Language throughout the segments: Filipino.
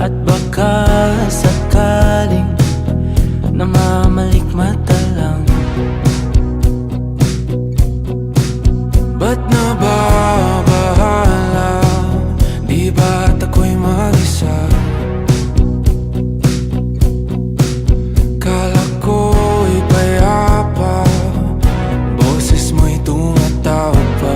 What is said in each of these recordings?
At baka sakaling namamalikmata lang. Ba't nababahala? Di ba't ako'y mag-isa? Kala ko'y payapa, boses mo'y tumatawag pa.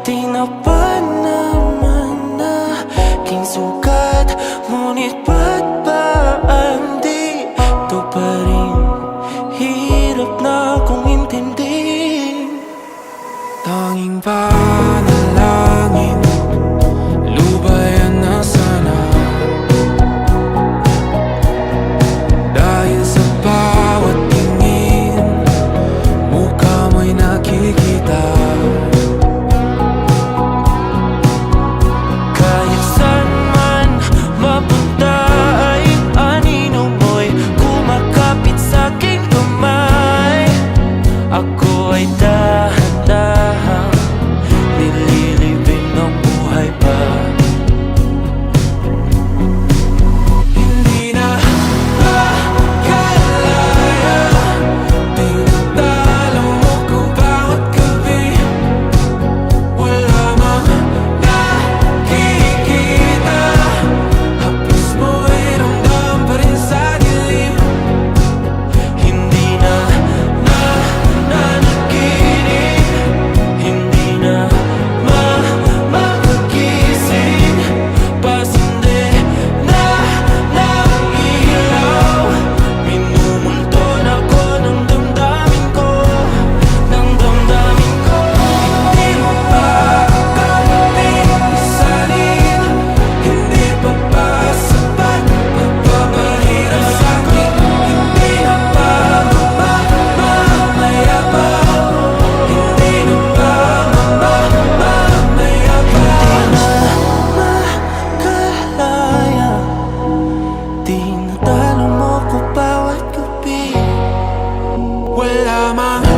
Tinapan naman na aking sugat, ngunit ba't ba di ito pa rin? Hirap na akong intindihin. Tanging panalangin, lubayan na sana. Dahil sa bawat tingin, mukha mo'y nakikita. Ako ay dahan-dahang nililibing ng buhay pa. Hindi na makalaya, tinatalo mo ko bawat gabi. Wala mang nakikita, hapos mo'y ramdam pa rin sa dilim. Hindi na tinatalo mo ko bawat gabi. Wala mang